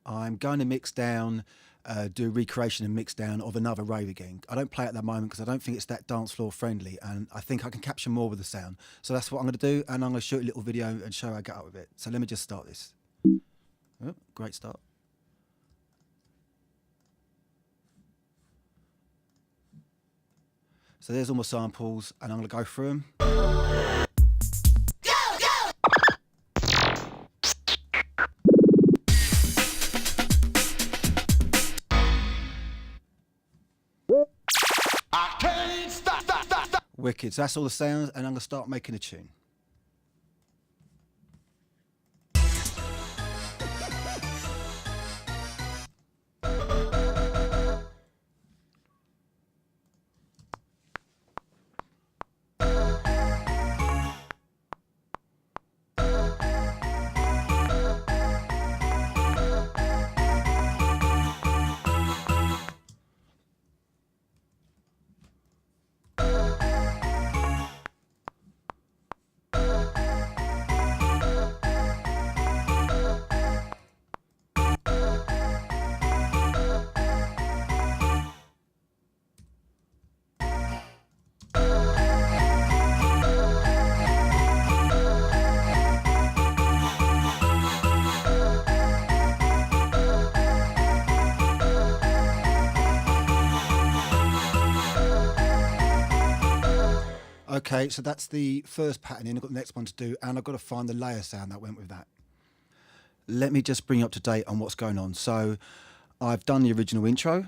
I'm going to mix down, do a recreation and mix down of another rave again. I don't play it at the moment because I don't think it's that dance floor friendly, and I think I can capture more with the sound. So that's what I'm going to do, and I'm going to shoot a little video and show how I get up with it. So let me just start this. Oh, great start. So there's all my samples, and I'm going to go through them. Wicked. So that's all the sounds, and I'm going to start making a tune. Okay, so that's the first pattern in. I've got the next one to do, and I've got to find the layer sound that went with that. Let me just bring you up to date on what's going on. So I've done the original intro.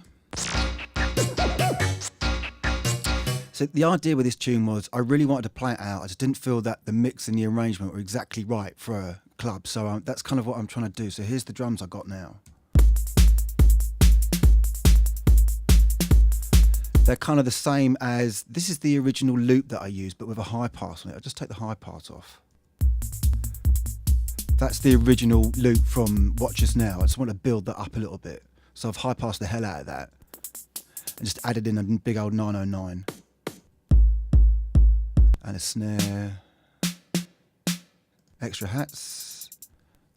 So the idea with this tune was I really wanted to play it out. I just didn't feel that the mix and the arrangement were exactly right for a club. So that's kind of what I'm trying to do. So here's the drums I got now. They're kind of the same as, this is the original loop that I used, but with a high pass on it. I'll just take the high pass off. That's the original loop from Watch Us Now. I just want to build that up a little bit. So I've high passed the hell out of that and just added in a big old 909 and a snare, extra hats,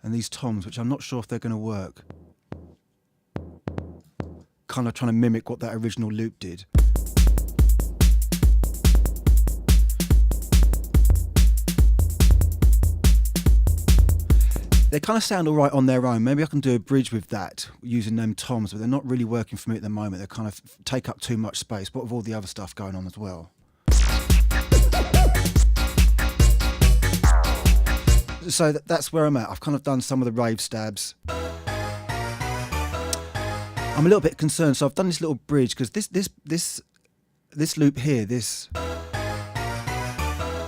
and these toms, which I'm not sure if they're going to work. Kind of trying to mimic what that original loop did. They kind of sound all right on their own. Maybe I can do a bridge with that using them toms, but they're not really working for me at the moment. They kind of take up too much space, but with all the other stuff going on as well. So that's where I'm at. I've kind of done some of the rave stabs. I'm a little bit concerned, so I've done this little bridge because this loop here, this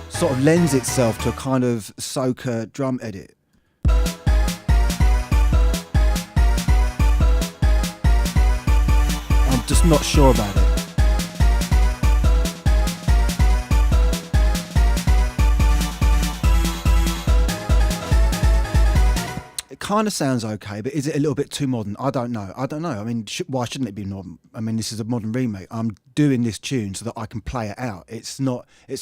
sort of lends itself to a kind of soca drum edit. I'm just not sure about it. It kind of sounds okay, but is it a little bit too modern? I don't know. I mean, why shouldn't it be modern? I mean, this is a modern remake. I'm doing this tune so that I can play it out. It's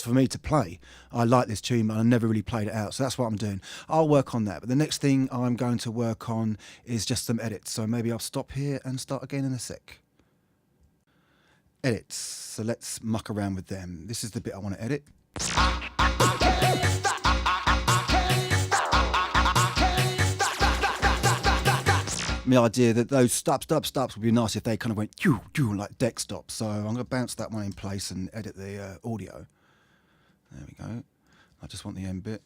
for me to play. I like this tune, but I never really played it out. So that's what I'm doing. I'll work on that. But the next thing I'm going to work on is just some edits. So maybe I'll stop here and start again in a sec. Edits. So let's muck around with them. This is the bit I want to edit. The idea that those stops would be nice if they kind of went like deck stops. So I'm going to bounce that one in place and edit the audio. There we go. I just want the end bit.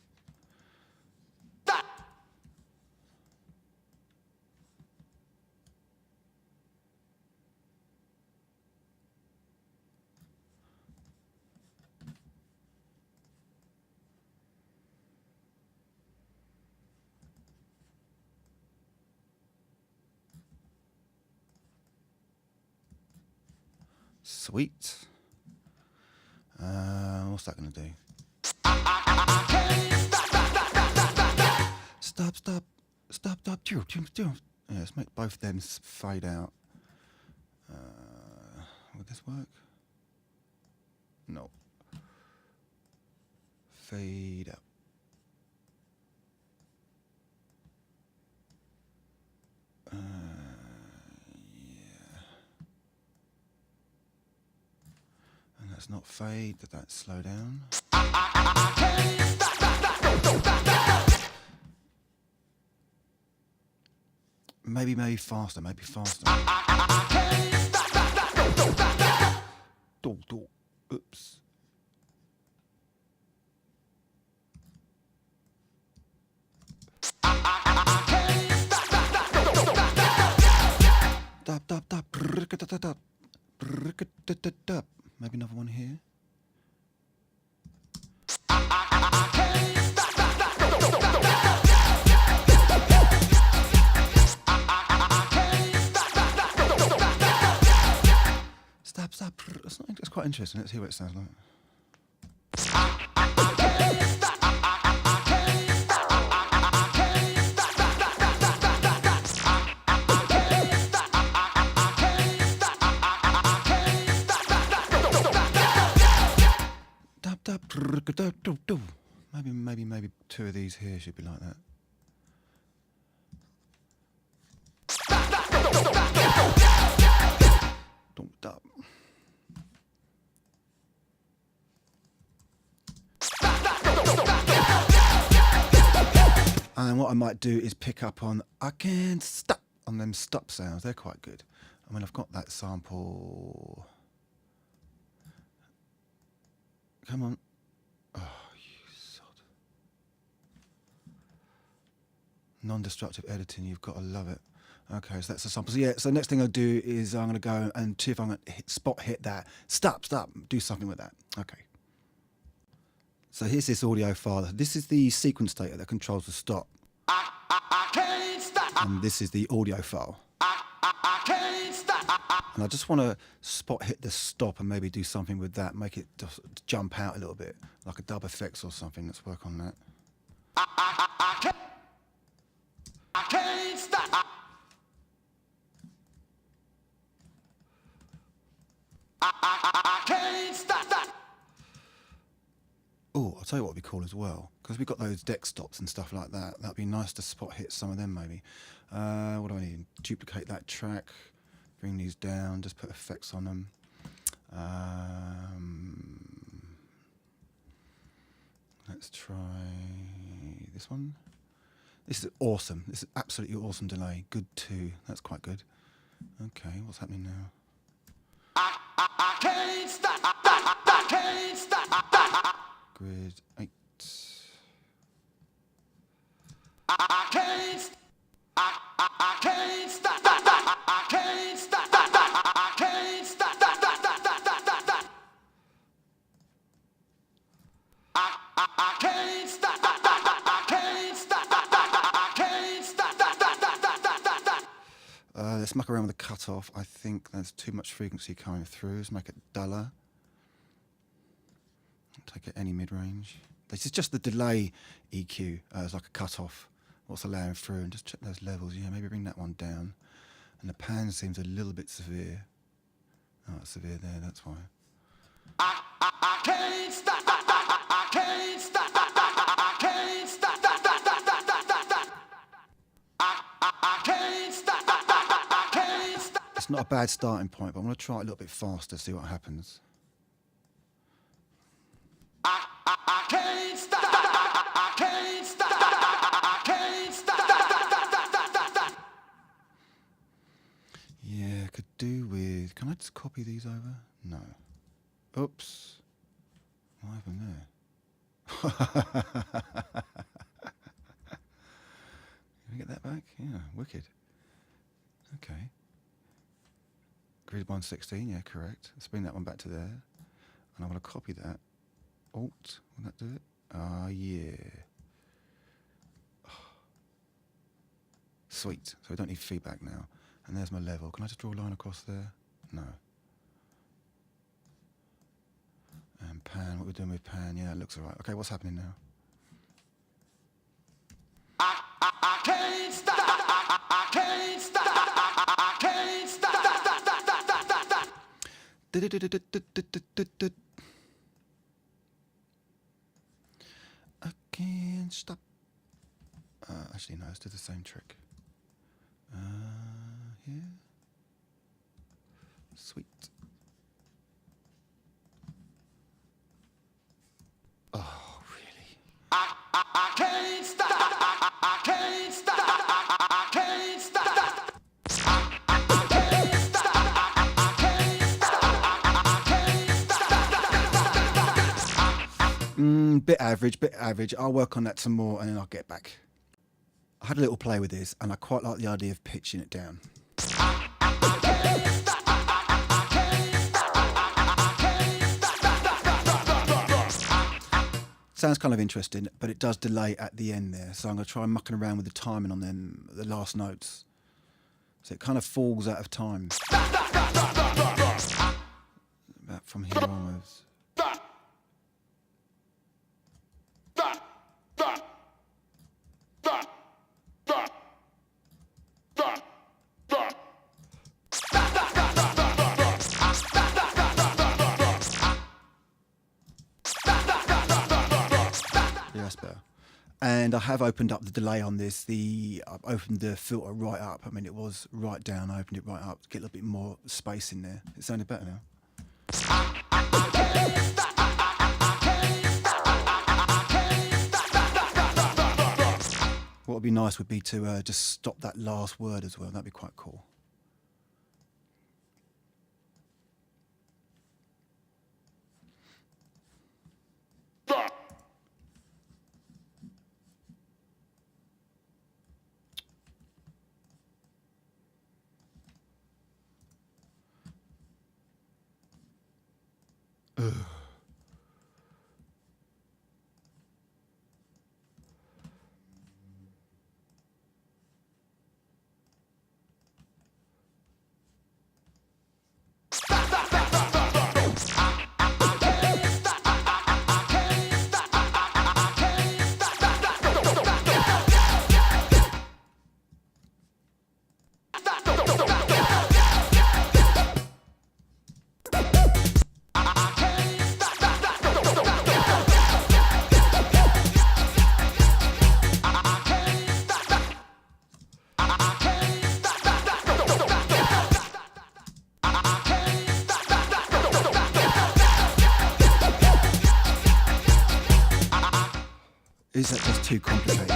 Sweet. What's that going to do? Stop. Yeah, let's make both of them fade out. Would this work? No. Fade out. Let's not fade, that's slow down. Maybe faster, maybe faster. Oops. Maybe another one here. Stop. That's quite interesting. Let's hear what it sounds like. Maybe two of these here should be like that. And what I might do is pick up on I can't stop on them stop sounds. They're quite good. I mean, I've got that sample. Come on. Oh, you sod. Non-destructive editing, you've got to love it. Okay, so that's the sample. So yeah, so the next thing I'll do is I'm going to go and see if I'm going to spot hit that. Stop, do something with that. Okay. So here's this audio file. This is the sequence data that controls the stop. And this is the audio file. And I just want to spot hit the stop and maybe do something with that, make it just jump out a little bit, like a dub effects or something. Let's work on that. Oh, I'll tell you what would be cool as well, because we've got those deck stops and stuff like that. That'd be nice to spot hit some of them maybe. What do I need? Duplicate that track, bring these down, just put effects on them. Let's try this one. This is awesome. This is absolutely awesome delay. Good too. That's quite good. Okay, what's happening now? Grid 8. Let's muck around with the cutoff. I think there's too much frequency coming through. Let's make it duller. Take it any mid-range. This is just the delay EQ as like a cutoff. What's allowing through, and just check those levels. Yeah, maybe bring that one down. And the pan seems a little bit severe. Oh, it's severe there. That's why. I can't stop. I can't stop. I can't stop. I can't stop. I can't stop. It's not a bad starting point, but I'm going to try it a little bit faster, see what happens. I can't stop. I can't stop. I can't stop. Yeah, could do with. Can I just copy these over? No. Oops. What happened there? Can we get that back? Yeah, wicked. Okay. Grid 116, yeah, correct. Let's bring that one back to there. And I'm going to copy that. Alt, will that do it? Ah, yeah. Oh. Sweet. So we don't need feedback now. And there's my level. Can I just draw a line across there? No. And pan, what we're doing with pan, yeah, it looks alright. Okay, what's happening now? I can't stop. I can't stop. I can't stop. I can't stop. Actually, no, let's do the same trick. Here. Sweet. bit average, bit average. I'll work on that some more and then I'll get back. I had a little play with this and I quite like the idea of pitching it down. Sounds kind of interesting, but it does delay at the end there. So I'm going to try mucking around with the timing on them, the last notes. So it kind of falls out of time. About from here onwards. Yeah, that's better. And I have opened up the delay on this. I've opened the filter right up. I mean, it was right down. I opened it right up to get a little bit more space in there. It sounded better now. What would be nice would be to just stop that last word as well. That'd be quite cool. Ugh. Is that just too complicated?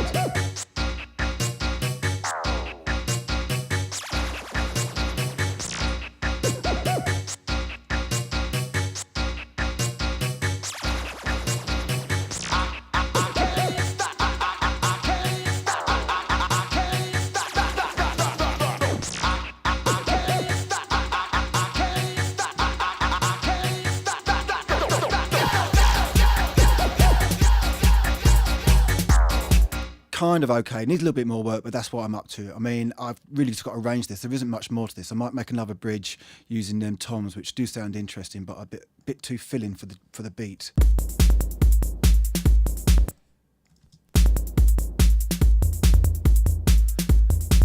Kind of okay. Needs a little bit more work, but that's what I'm up to. I mean, I've really just got to arrange this. There isn't much more to this. I might make another bridge using them toms, which do sound interesting, but a bit too filling for the beat.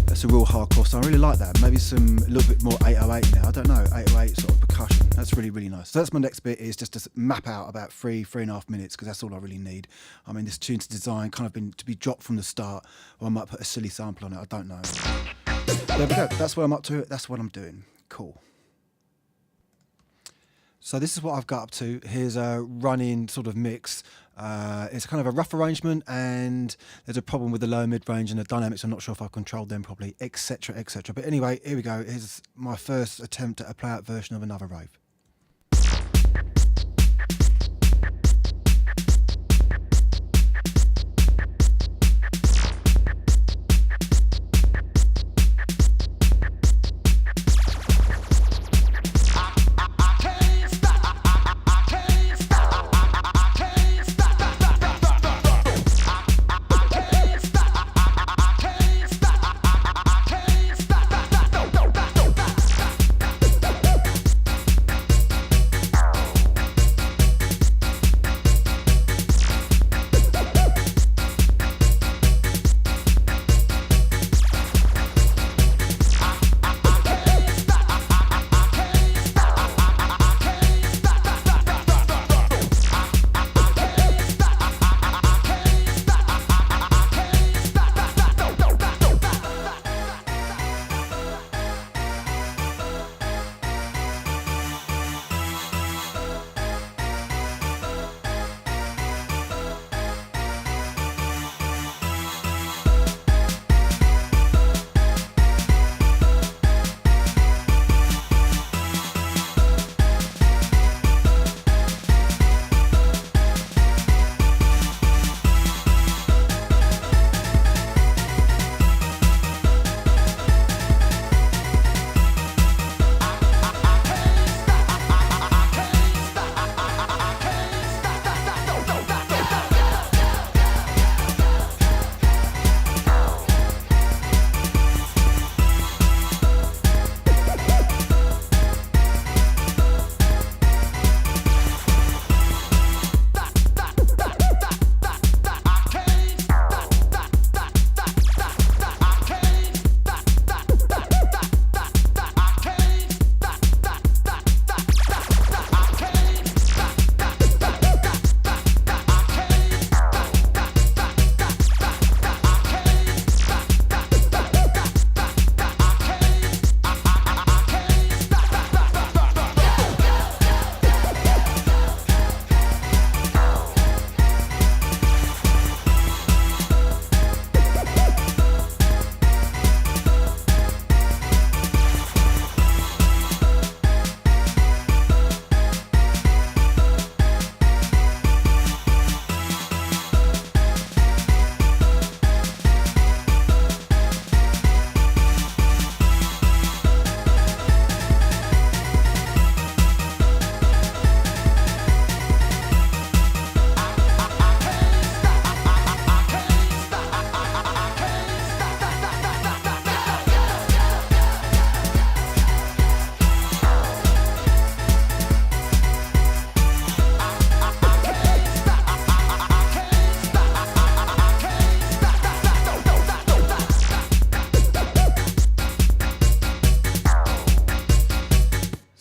That's a real hardcore song. I really like that. Maybe a little bit more 808 now. I don't know, 808 sort of percussion. That's really, really nice. So that's my next bit, is just to map out about 3.5 minutes, because that's all I really need. I mean, this tune's design kind of been to be dropped from the start, or I might put a silly sample on it. I don't know. There we go. That's where I'm up to. That's what I'm doing. Cool. So this is what I've got up to. Here's a running sort of mix. It's kind of a rough arrangement, and there's a problem with the low mid range and the dynamics. I'm not sure if I controlled them properly, etc., etc. But anyway, here we go. Here's my first attempt at a play out version of another rave.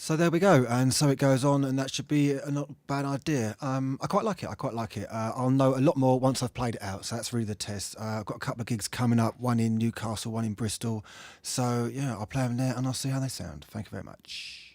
So there we go, and so it goes on, and that should be a not bad idea. I quite like it. I quite like it. I'll know a lot more once I've played it out. So that's really the test. I've got a couple of gigs coming up, one in Newcastle, one in Bristol. So yeah, I'll play them there, and I'll see how they sound. Thank you very much.